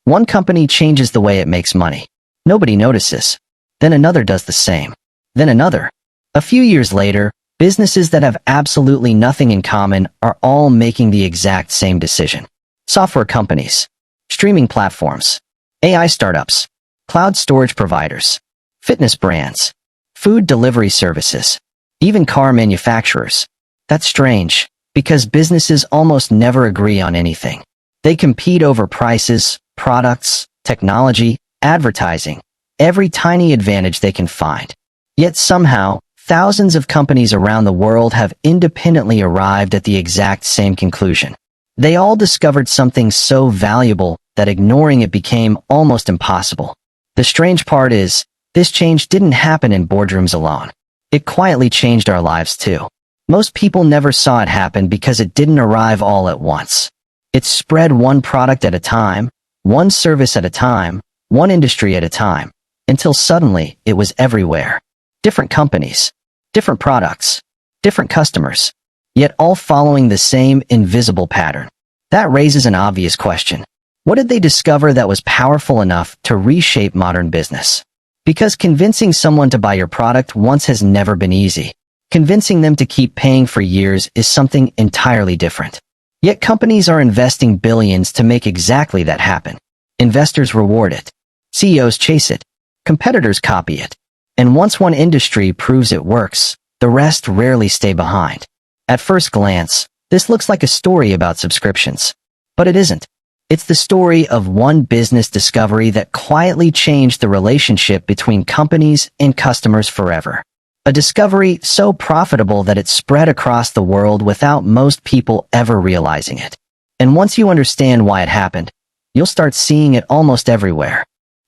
One company changes the way it makes money. Nobody notices. Then another does the same. Then another. A few years later, businesses that have absolutely nothing in common are all making the exact same decision. Software companies, streaming platforms, AI startups, cloud storage providers, fitness brands, food delivery services, even car manufacturers. That's strange, because businesses almost never agree on anything. They compete over prices, products, technology, advertising, every tiny advantage they can find. Yet somehow, thousands of companies around the world have independently arrived at the exact same conclusion. They all discovered something so valuable that ignoring it became almost impossible. The strange part is, this change didn't happen in boardrooms alone. It quietly changed our lives too. Most people never saw it happen because it didn't arrive all at once. It spread one product at a time, one service at a time, one industry at a time, until suddenly it was everywhere. Different companies, different products, different customers, yet all following the same invisible pattern. That raises an obvious question. What did they discover that was powerful enough to reshape modern business? Because convincing someone to buy your product once has never been easy. Convincing them to keep paying for years is something entirely different. Yet companies are investing billions to make exactly that happen. Investors reward it. CEOs chase it. Competitors copy it. And once one industry proves it works, the rest rarely stay behind. At first glance, this looks like a story about subscriptions. But it isn't. It's the story of one business discovery that quietly changed the relationship between companies and customers forever. A discovery so profitable that it spread across the world without most people ever realizing it. And once you understand why it happened, you'll start seeing it almost everywhere.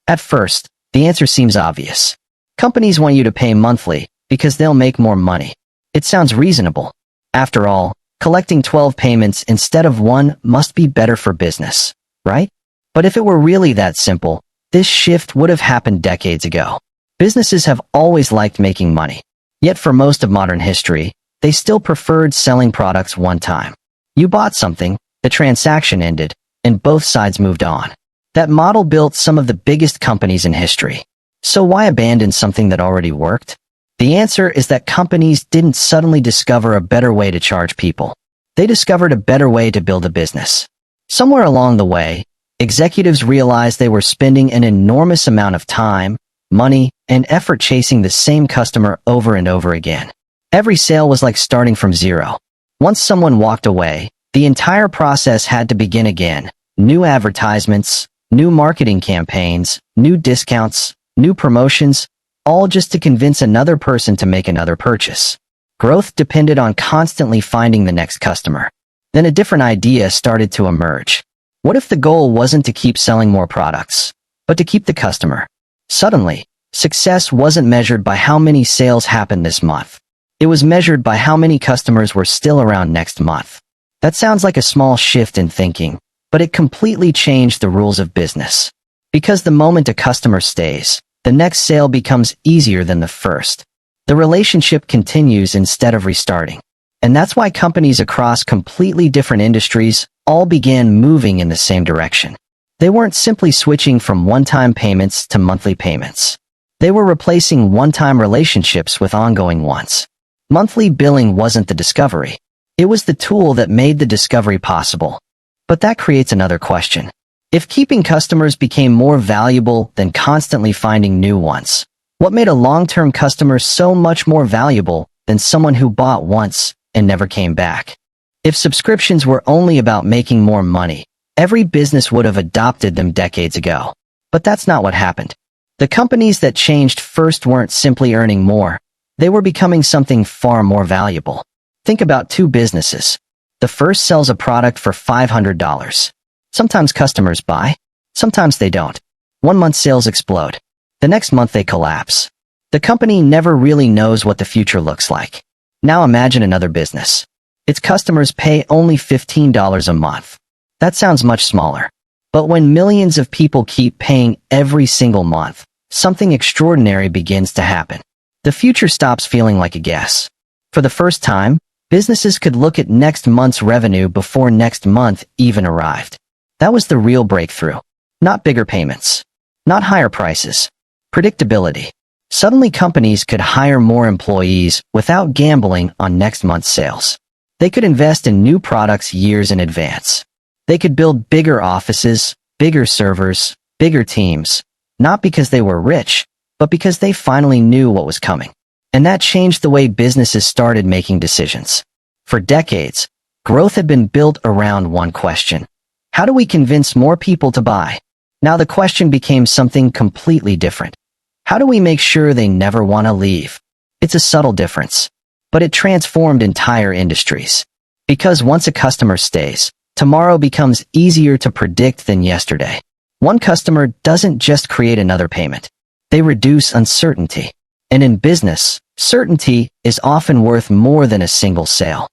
At first, the answer seems obvious. Companies want you to pay monthly because they'll make more money. It sounds reasonable. After all, collecting 12 payments instead of one must be better for business, right? But if it were really that simple, this shift would have happened decades ago. Businesses have always liked making money. Yet for most of modern history, they still preferred selling products one time. You bought something, the transaction ended, and both sides moved on. That model built some of the biggest companies in history. So why abandon something that already worked? The answer is that companies didn't suddenly discover a better way to charge people. They discovered a better way to build a business. Somewhere along the way, executives realized they were spending an enormous amount of time, money, and effort chasing the same customer over and over again. Every sale was like starting from zero. Once someone walked away, the entire process had to begin again. New advertisements, new marketing campaigns, new discounts, new promotions, all just to convince another person to make another purchase. Growth depended on constantly finding the next customer. Then a different idea started to emerge. What if the goal wasn't to keep selling more products, but to keep the customer? Suddenly, success wasn't measured by how many sales happened this month. It was measured by how many customers were still around next month. That sounds like a small shift in thinking, but it completely changed the rules of business. Because the moment a customer stays, the next sale becomes easier than the first. The relationship continues instead of restarting. And that's why companies across completely different industries all began moving in the same direction. They weren't simply switching from one-time payments to monthly payments. They were replacing one-time relationships with ongoing ones. Monthly billing wasn't the discovery. It was the tool that made the discovery possible. But that creates another question. If keeping customers became more valuable than constantly finding new ones, what made a long-term customer so much more valuable than someone who bought once and never came back? If subscriptions were only about making more money, every business would have adopted them decades ago. But that's not what happened. The companies that changed first weren't simply earning more. They were becoming something far more valuable. Think about two businesses. The first sells a product for $500. Sometimes customers buy, sometimes they don't. 1 month sales explode. The next month they collapse. The company never really knows what the future looks like. Now imagine another business. Its customers pay only $15 a month. That sounds much smaller. But when millions of people keep paying every single month, something extraordinary begins to happen. The future stops feeling like a guess. For the first time, businesses could look at next month's revenue before next month even arrived. That was the real breakthrough. Not bigger payments. Not higher prices. Predictability. Suddenly companies could hire more employees without gambling on next month's sales. They could invest in new products years in advance. They could build bigger offices, bigger servers, bigger teams, not because they were rich, but because they finally knew what was coming. And that changed the way businesses started making decisions. For decades, growth had been built around one question. How do we convince more people to buy? Now the question became something completely different. How do we make sure they never want to leave? It's a subtle difference, but it transformed entire industries. Because once a customer stays, tomorrow becomes easier to predict than yesterday. One customer doesn't just create another payment. They reduce uncertainty. And in business, certainty is often worth more than a single sale.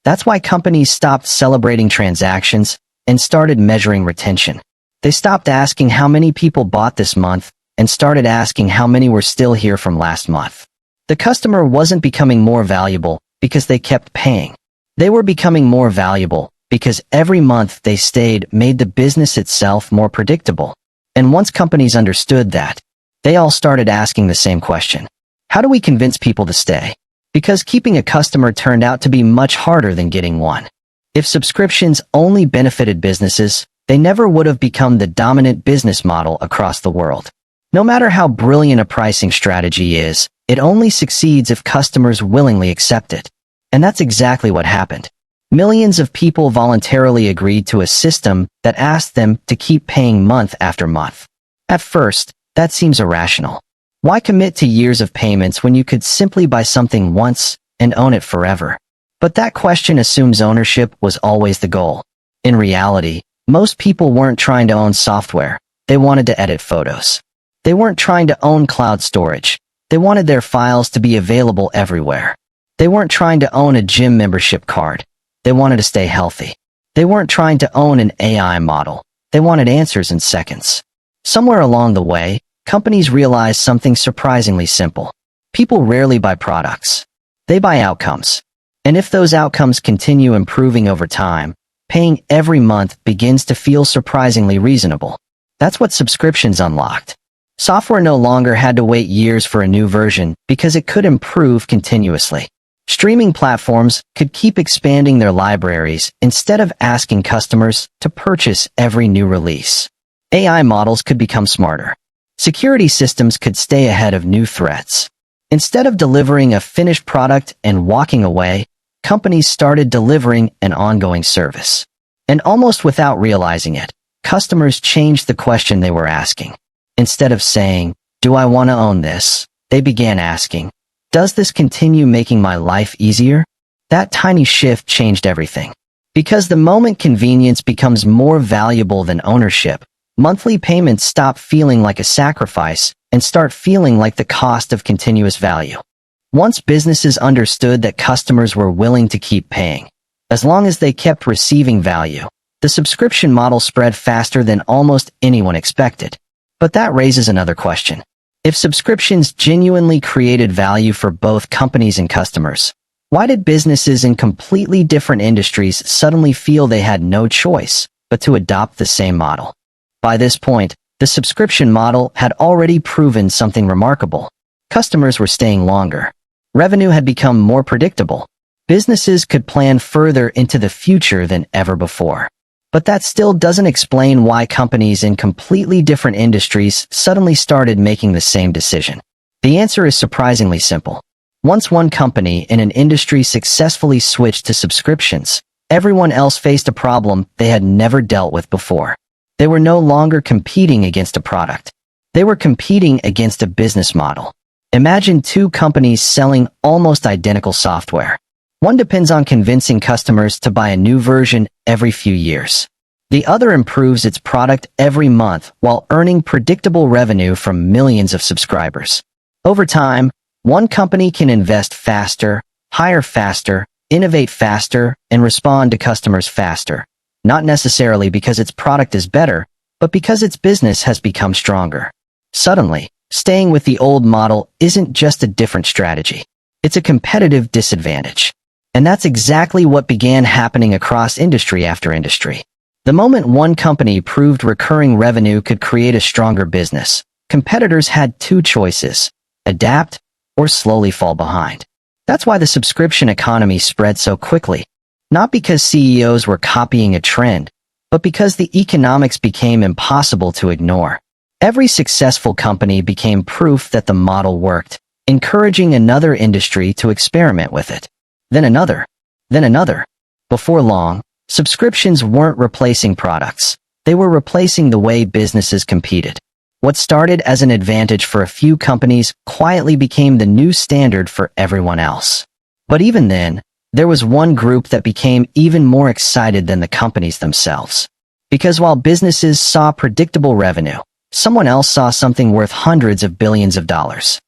That's why companies stopped celebrating transactions and started measuring retention. They stopped asking how many people bought this month and started asking how many were still here from last month. The customer wasn't becoming more valuable because they kept paying. They were becoming more valuable because every month they stayed made the business itself more predictable. And once companies understood that, they all started asking the same question. How do we convince people to stay? Because keeping a customer turned out to be much harder than getting one. If subscriptions only benefited businesses, they never would have become the dominant business model across the world. No matter how brilliant a pricing strategy is, it only succeeds if customers willingly accept it. And that's exactly what happened. Millions of people voluntarily agreed to a system that asked them to keep paying month after month. At first, that seems irrational. Why commit to years of payments when you could simply buy something once and own it forever? But that question assumes ownership was always the goal. In reality, most people weren't trying to own software. They wanted to edit photos. They weren't trying to own cloud storage. They wanted their files to be available everywhere. They weren't trying to own a gym membership card. They wanted to stay healthy. They weren't trying to own an AI model. They wanted answers in seconds. Somewhere along the way, companies realized something surprisingly simple. People rarely buy products. They buy outcomes. And if those outcomes continue improving over time, paying every month begins to feel surprisingly reasonable. That's what subscriptions unlocked. Software no longer had to wait years for a new version because it could improve continuously. Streaming platforms could keep expanding their libraries instead of asking customers to purchase every new release. AI models could become smarter. Security systems could stay ahead of new threats. Instead of delivering a finished product and walking away, companies started delivering an ongoing service. And almost without realizing it, customers changed the question they were asking. Instead of saying, "Do I want to own this?" they began asking, "Does this continue making my life easier?" That tiny shift changed everything. Because the moment convenience becomes more valuable than ownership, monthly payments stop feeling like a sacrifice and start feeling like the cost of continuous value. Once businesses understood that customers were willing to keep paying, as long as they kept receiving value, the subscription model spread faster than almost anyone expected. But that raises another question. If subscriptions genuinely created value for both companies and customers, why did businesses in completely different industries suddenly feel they had no choice but to adopt the same model? By this point, the subscription model had already proven something remarkable. Customers were staying longer. Revenue had become more predictable. Businesses could plan further into the future than ever before. But that still doesn't explain why companies in completely different industries suddenly started making the same decision. The answer is surprisingly simple. Once one company in an industry successfully switched to subscriptions, everyone else faced a problem they had never dealt with before. They were no longer competing against a product. They were competing against a business model. Imagine two companies selling almost identical software. One depends on convincing customers to buy a new version every few years. The other improves its product every month while earning predictable revenue from millions of subscribers. Over time, one company can invest faster, hire faster, innovate faster, and respond to customers faster. Not necessarily because its product is better, but because its business has become stronger. Suddenly, staying with the old model isn't just a different strategy. It's a competitive disadvantage. And that's exactly what began happening across industry after industry. The moment one company proved recurring revenue could create a stronger business, competitors had two choices: adapt or slowly fall behind. That's why the subscription economy spread so quickly. Not because CEOs were copying a trend, but because the economics became impossible to ignore. Every successful company became proof that the model worked, encouraging another industry to experiment with it. Then another. Then another. Before long, subscriptions weren't replacing products. They were replacing the way businesses competed. What started as an advantage for a few companies quietly became the new standard for everyone else. But even then, there was one group that became even more excited than the companies themselves. Because while businesses saw predictable revenue, someone else saw something worth hundreds of billions of dollars.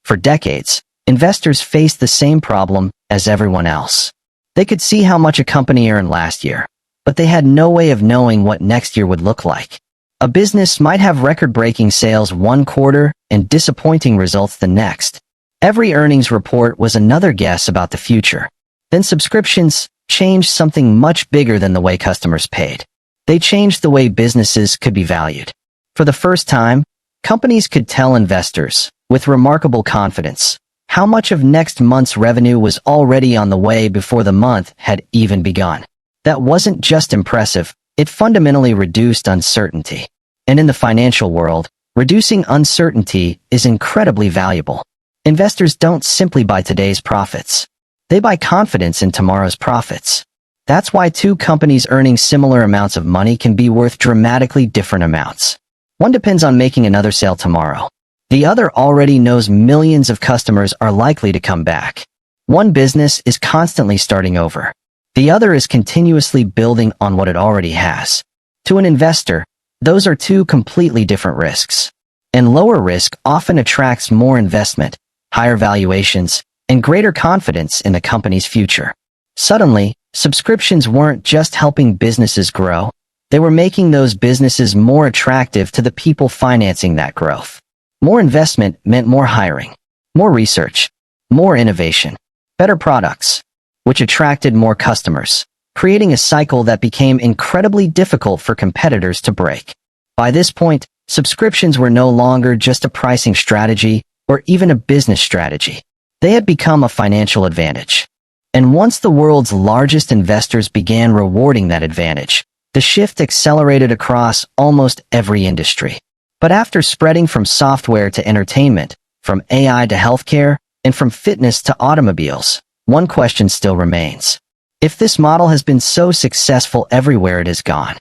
For decades, investors faced the same problem as everyone else. They could see how much a company earned last year, but they had no way of knowing what next year would look like. A business might have record-breaking sales one quarter and disappointing results the next. Every earnings report was another guess about the future. Then subscriptions changed something much bigger than the way customers paid. They changed the way businesses could be valued. For the first time, companies could tell investors, with remarkable confidence, how much of next month's revenue was already on the way before the month had even begun. That wasn't just impressive, it fundamentally reduced uncertainty. And in the financial world, reducing uncertainty is incredibly valuable. Investors don't simply buy today's profits. They buy confidence in tomorrow's profits. That's why two companies earning similar amounts of money can be worth dramatically different amounts. One depends on making another sale tomorrow. The other already knows millions of customers are likely to come back. One business is constantly starting over. The other is continuously building on what it already has. To an investor, those are two completely different risks. And lower risk often attracts more investment, higher valuations, and greater confidence in the company's future. Suddenly, subscriptions weren't just helping businesses grow, they were making those businesses more attractive to the people financing that growth. More investment meant more hiring, more research, more innovation, better products, which attracted more customers, creating a cycle that became incredibly difficult for competitors to break. By this point, subscriptions were no longer just a pricing strategy or even a business strategy. They had become a financial advantage. And once the world's largest investors began rewarding that advantage, the shift accelerated across almost every industry. But after spreading from software to entertainment, from AI to healthcare, and from fitness to automobiles, one question still remains. If this model has been so successful everywhere it has gone,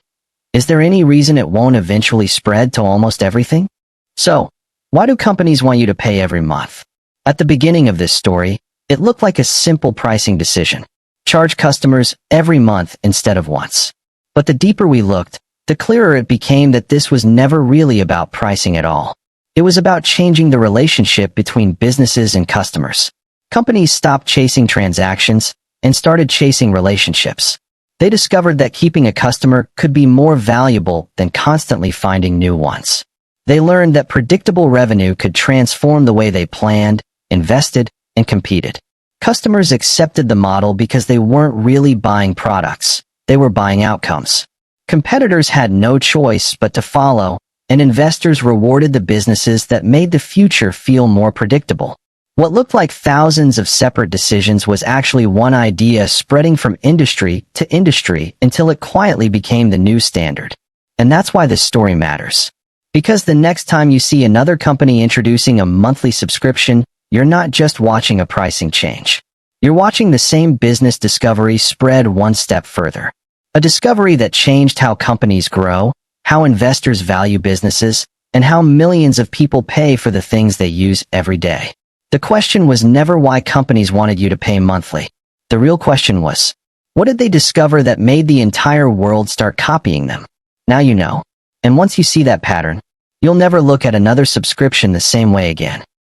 is there any reason it won't eventually spread to almost everything? So, why do companies want you to pay every month? At the beginning of this story, it looked like a simple pricing decision. Charge customers every month instead of once. But the deeper we looked, the clearer it became that this was never really about pricing at all. It was about changing the relationship between businesses and customers. Companies stopped chasing transactions and started chasing relationships. They discovered that keeping a customer could be more valuable than constantly finding new ones. They learned that predictable revenue could transform the way they planned, invested, and competed. Customers accepted the model because they weren't really buying products, they were buying outcomes. Competitors had no choice but to follow, and investors rewarded the businesses that made the future feel more predictable. What looked like thousands of separate decisions was actually one idea spreading from industry to industry until it quietly became the new standard. And that's why this story matters. Because the next time you see another company introducing a monthly subscription, you're not just watching a pricing change. You're watching the same business discovery spread one step further. A discovery that changed how companies grow, how investors value businesses, and how millions of people pay for the things they use every day. The question was never why companies wanted you to pay monthly. The real question was, what did they discover that made the entire world start copying them? Now you know. And once you see that pattern, you'll never look at another subscription the same way again.